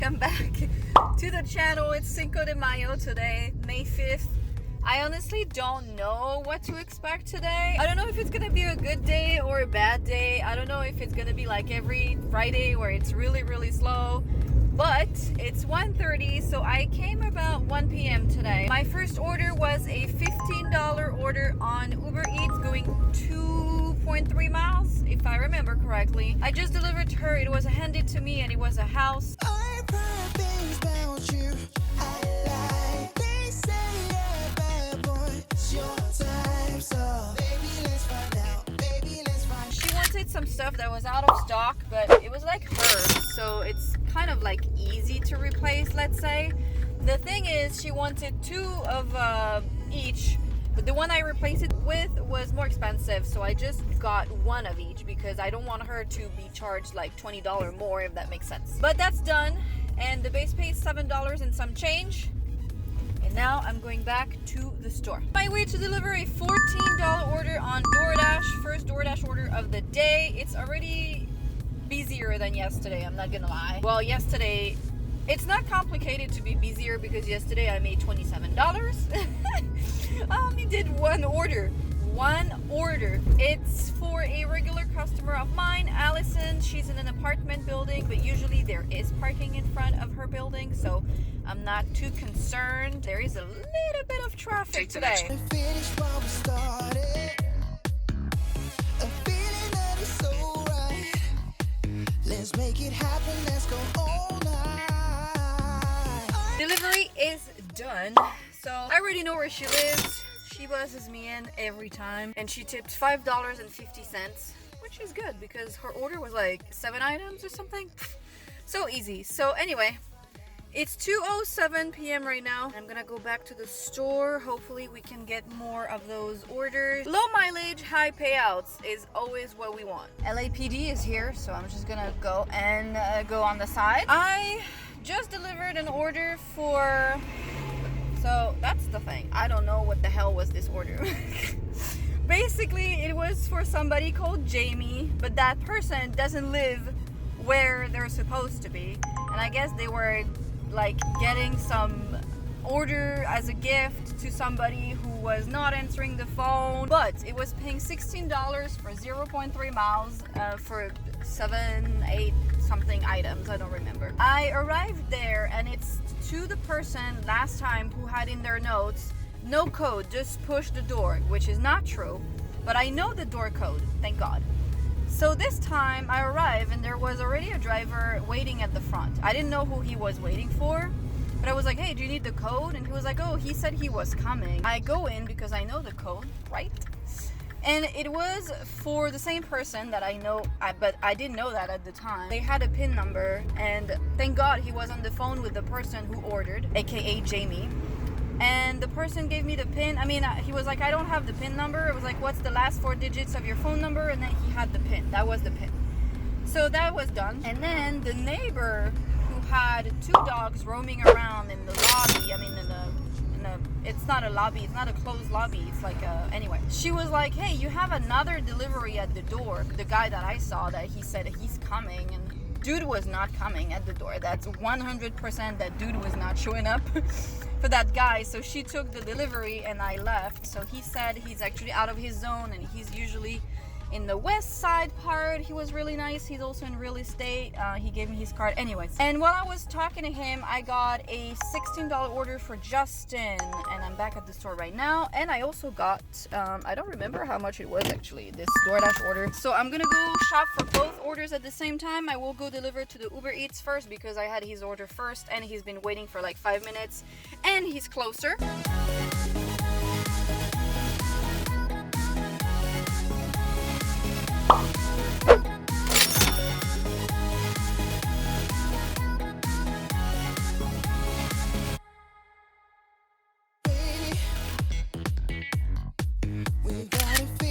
welcome back to the channel. It's Cinco de Mayo today, May 5th. I honestly don't know what to expect today. I don't know if it's gonna be a good day or a bad day. I don't know if it's gonna be like every Friday where it's really slow, but it's 1:30, so I came about 1 p.m. today. My first order was a $15 order on UberEATS going 2.3 miles, if I remember correctly. I just delivered to her. It was handed to me and it was a house. I've heard things about you. I lie. They say you're a bad boy. It's your time, so baby, let's find out. Baby, let's find out. She wanted some stuff that was out of stock, but it was like hers, so it's kind of like easy to replace, let's say. The thing is, she wanted two of each, but the one I replaced it with was more expensive, so I just got one of each because I don't want her to be charged like $20 more, if that makes sense. But that's done, and the base pay is $7 and some change. And now I'm going back to the store. My way to deliver a $14 order on DoorDash. First DoorDash order of the day. It's already busier than yesterday, I'm not gonna lie. Well, yesterday, it's not complicated to be busier because yesterday I made $27. I only did one order. It's for a regular customer of mine, Allison. She's in an apartment building, but usually there is parking in front of her building, so I'm not too concerned. There is a little bit of traffic today. Finish while we started. A feeling that is so right. Let's make it happen. Let's go all night. Delivery is done, so I already know where she lives. She buzzes me in every time, and she tipped $5.50, which is good because her order was like 7 items or something. So easy. So anyway, it's 2:07 p.m. right now. I'm gonna go back to the store. Hopefully we can get more of those orders. Low mileage, high payouts is always what we want. LAPD is here, so I'm just gonna go and go on the side. I just delivered an order for... So that's the thing. I don't know what the hell was this order. Basically, it was for somebody called Jamie, but that person doesn't live where they're supposed to be. And I guess they were like getting some order as a gift to somebody who was not answering the phone, but it was paying $16 for 0.3 miles for 7, 8 something items. I don't remember. I arrived there and it's to the person last time who had in their notes, no code, just push the door, which is not true, but I know the door code, thank God. So this time I arrived and there was already a driver waiting at the front. I didn't know who he was waiting for, but I was like, hey, do you need the code? And he was like, oh, he said he was coming. I go in because I know the code, right? And it was for the same person that I know, but I didn't know that at the time. They had a PIN number, and thank God he was on the phone with the person who ordered, aka Jamie. And the person gave me the PIN. I mean, he was like, I don't have the PIN number. It was like, what's the last 4 digits of your phone number? And then he had the PIN. That was the PIN. So that was done. And then the neighbor who had 2 dogs roaming around in the lobby, I mean, it's not a lobby, it's not a closed lobby, it's like anyway. She was like, hey, you have another delivery at the door. The guy that I saw that he said he's coming, and dude was not coming at the door. That's 100% that dude was not showing up for that guy. So she took the delivery and I left. So he said he's actually out of his zone and he's usually in the west side part. He was really nice. He's also in real estate. He gave me his card anyways. And while I was talking to him, I got a $16 order for Justin, and I'm back at the store right now. And I also got I don't remember how much it was actually, this DoorDash order. So I'm gonna go shop for both orders at the same time. I will go deliver to the UberEATS first because I had his order first and he's been waiting for like 5 minutes and he's closer.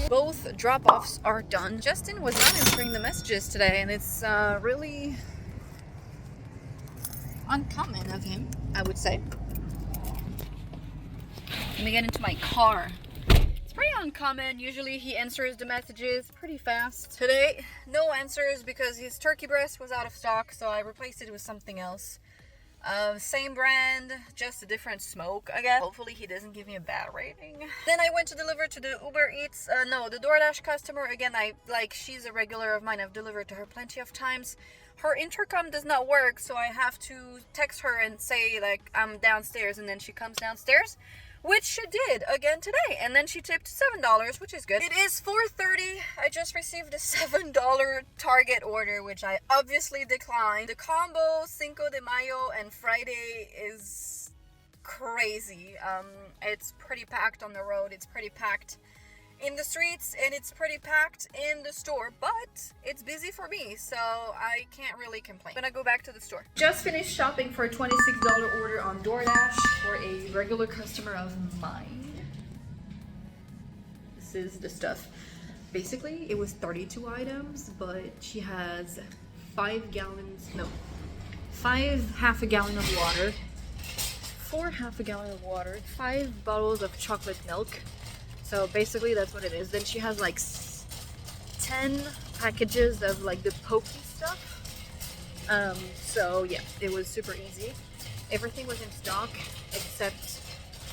Both drop-offs are done. Justin was not answering the messages today, and it's really uncommon of him, I would say. Let me get into my car. It's pretty uncommon. Usually he answers the messages pretty fast. Today, no answers because his turkey breast was out of stock, so I replaced it with something else. Same brand, just a different smoke, I guess. Hopefully he doesn't give me a bad rating. Then I went to deliver to the UberEATS, no, the DoorDash customer. Again, she's a regular of mine. I've delivered to her plenty of times. Her intercom does not work, so I have to text her and say, like, I'm downstairs, and then she comes downstairs, which she did again today. And then she tipped $7, which is good. It is 4:30. I just received a $7 Target order, which I obviously declined. The combo Cinco de Mayo and Friday is crazy. It's pretty packed on the road. It's pretty packed in the streets, and it's pretty packed in the store, but it's busy for me, so I can't really complain. I'm gonna go back to the store. Just finished shopping for a $26 order on DoorDash for a regular customer of mine. This is the stuff. Basically, it was 32 items, but she has 5 half a gallon of water, 4 half a gallon of water, 5 bottles of chocolate milk. So basically that's what it is. Then she has like 10 packages of like the pokey stuff. So yeah, it was super easy. Everything was in stock except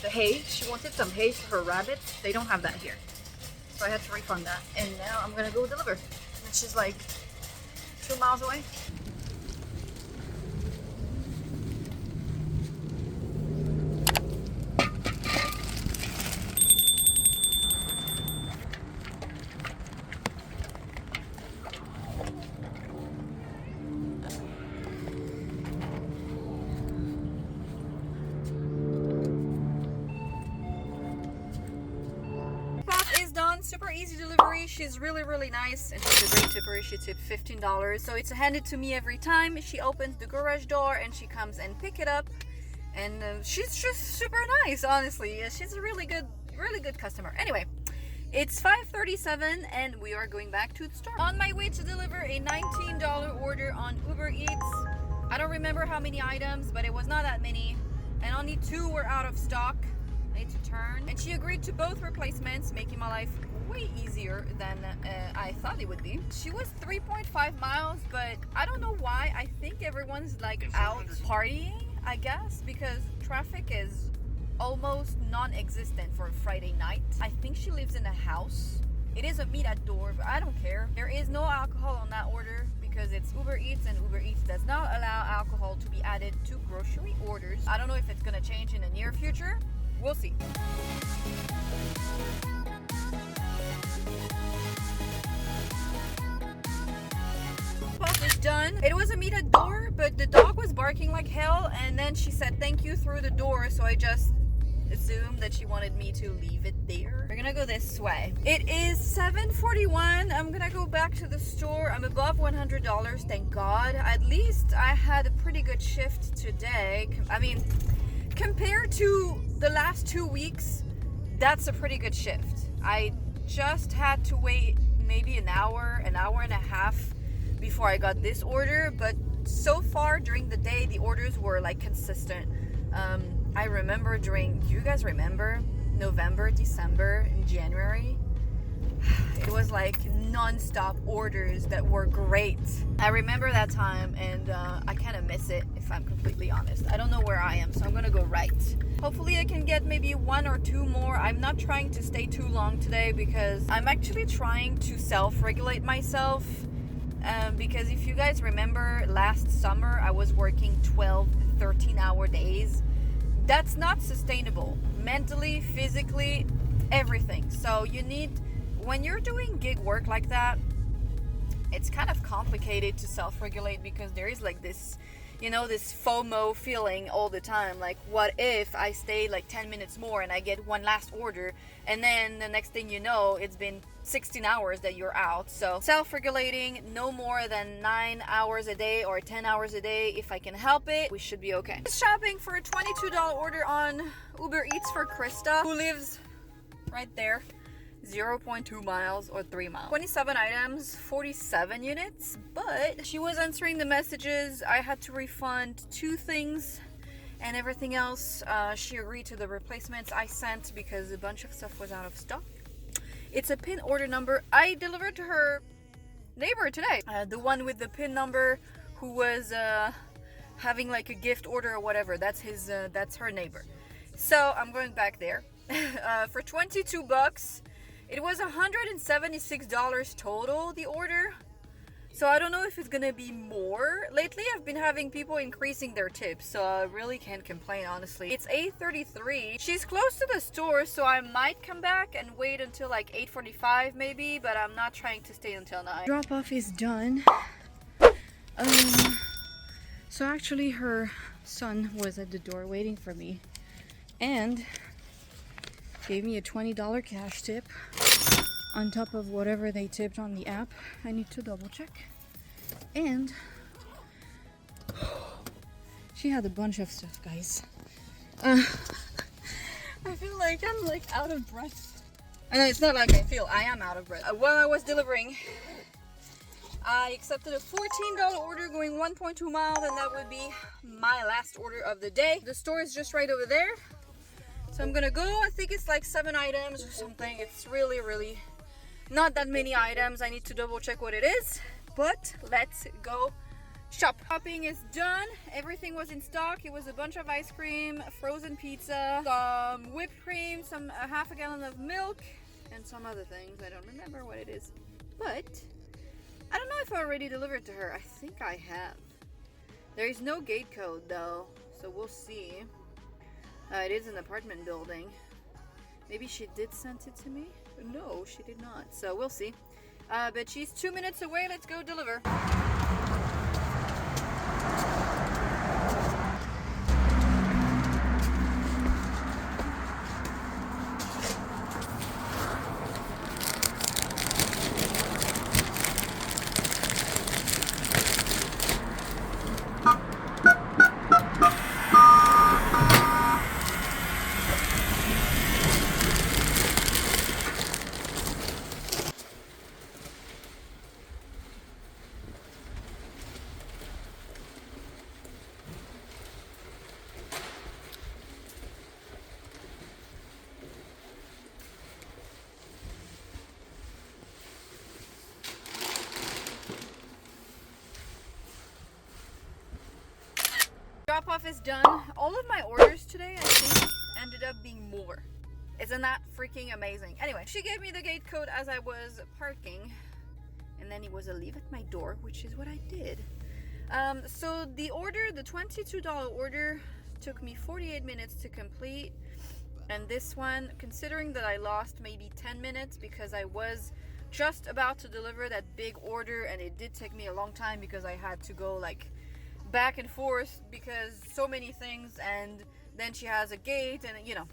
the hay. She wanted some hay for her rabbits. They don't have that here. So I had to refund that. And now I'm gonna go deliver. And she's like 2 miles away. Super easy delivery. She's really nice, and she's a great tipper. She tipped $15, so it's handed to me every time. She opens the garage door and she comes and pick it up, and she's just super nice, honestly. She's a really good customer. Anyway, it's 5:37 and we are going back to the store. On my way to deliver a $19 order on UberEATS. I don't remember how many items, but it was not that many, and only 2 were out of stock. I need to turn, and she agreed to both replacements, making my life way easier than I thought it would be. She was 3.5 miles, but I don't know why. I think everyone's like out partying, I guess, because traffic is almost non-existent for a Friday night. I think she lives in a house. It is a meet at door, but I don't care. There is no alcohol on that order because it's UberEATS, and UberEATS does not allow alcohol to be added to grocery orders. I don't know if it's gonna change in the near future. We'll see. Is done. It was a meet at door, but the dog was barking like hell, and then she said thank you through the door, so I just assumed that she wanted me to leave it there. We're gonna go this way. It is 7:41. I'm gonna go back to the store. I'm above $100, thank God. At least I had a pretty good shift today. I mean, compared to the last 2 weeks, that's a pretty good shift. I just had to wait maybe an hour and a half before I got this order, but so far during the day the orders were like consistent. I remember do you guys remember November, December, and January? It was like non-stop orders that were great. I remember that time, and I kind of miss it, if I'm completely honest. I don't know where I am, so I'm gonna go right. Hopefully I can get maybe 1 or 2 more. I'm not trying to stay too long today because I'm actually trying to self-regulate myself. Because if you guys remember last summer, I was working 12, 13-hour days. That's not sustainable, mentally, physically, everything. So you need, when you're doing gig work like that, it's kind of complicated to self-regulate because there is like this, this FOMO feeling all the time. Like, what if I stay like 10 minutes more and I get one last order, and then the next thing you know, it's been 16 hours that you're out. So self-regulating, no more than 9 hours a day or 10 hours a day. If I can help it, we should be okay. Shopping for a $22 order on UberEATS for Krista, who lives right there. 0.2 miles or 3 miles. 27 items, 47 units, but she was answering the messages. I had to refund 2 things, and everything else she agreed to the replacements I sent because a bunch of stuff was out of stock. It's a PIN order number. I delivered to her neighbor today, the one with the PIN number, who was having like a gift order or whatever. That's her neighbor. So I'm going back there for 22 bucks. It was $176 total, the order. So I don't know if it's gonna be more. Lately I've been having people increasing their tips, so I really can't complain, honestly. It's 8:33. She's close to the store, so I might come back and wait until like 8:45 maybe, but I'm not trying to stay until 9. Drop off is done. So actually her son was at the door waiting for me and gave me a $20 cash tip on top of whatever they tipped on the app. I need to double check. And she had a bunch of stuff, guys. I feel like I'm like out of breath. I know it's not like I am out of breath. While I was delivering, I accepted a $14 order going 1.2 miles, and that would be my last order of the day. The store is just right over there. So I'm gonna go. I think it's like 7 items or something. It's really not that many items. I need to double check what it is, but let's go shop. Shopping is done. Everything was in stock. It was a bunch of ice cream, frozen pizza, some whipped cream, a half a gallon of milk, and some other things. I don't remember what it is, but I don't know if I already delivered to her. I think I have. There is no gate code though, so we'll see. It is an apartment building. Maybe she did send it to me? No, she did not. So we'll see. But she's 2 minutes away. Let's go deliver. Drop off is done. All of my orders today, I think, ended up being more. Isn't that freaking amazing? Anyway, she gave me the gate code as I was parking, and then it was a leave at my door, which is what I did. So the order, the $22 order, took me 48 minutes to complete, and this one, considering that I lost maybe 10 minutes because I was just about to deliver that big order, and it did take me a long time because I had to go like back and forth because so many things, and then she has a gate, and you know,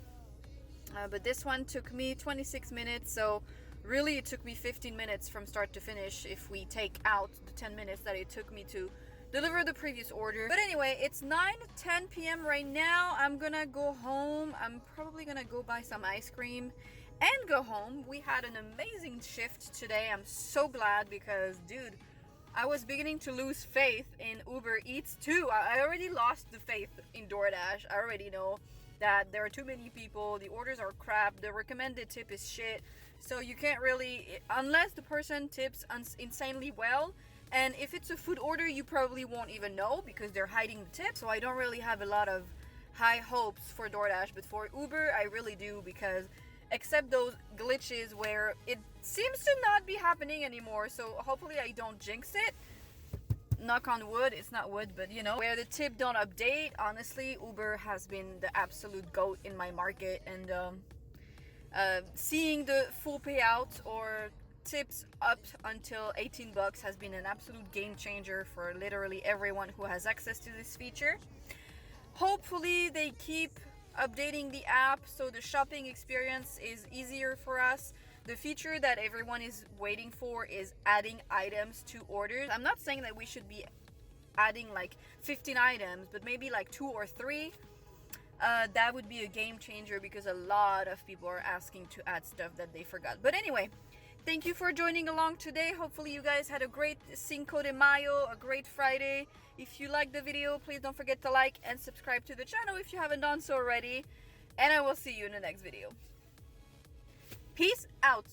but this one took me 26 minutes, so really it took me 15 minutes from start to finish if we take out the 10 minutes that it took me to deliver the previous order. But anyway, it's 9:10 p.m. right now. I'm gonna go home. I'm probably gonna go buy some ice cream and go home. We had an amazing shift today. I'm so glad because, dude, I was beginning to lose faith in UberEATS too. I already lost the faith in Doordash. I already know that there are too many people, the orders are crap, the recommended tip is shit. So you can't really, unless the person tips insanely well, and if it's a food order, you probably won't even know because they're hiding the tip. So I don't really have a lot of high hopes for Doordash, but for Uber, I really do, because except those glitches where it seems to not be happening anymore, so hopefully I don't jinx it. Knock on wood. It's not wood, but you know, where the tip don't update, honestly, Uber has been the absolute goat in my market, and seeing the full payout or tips up until 18 bucks has been an absolute game changer for literally everyone who has access to this feature. Hopefully they keep updating the app so the shopping experience is easier for us. The feature that everyone is waiting for is adding items to orders. I'm not saying that we should be adding like 15 items, but maybe like 2 or 3. That would be a game changer because a lot of people are asking to add stuff that they forgot. But anyway, thank you for joining along today. Hopefully you guys had a great Cinco de Mayo, a great Friday. If you liked the video, please don't forget to like and subscribe to the channel if you haven't done so already. And I will see you in the next video. Peace out.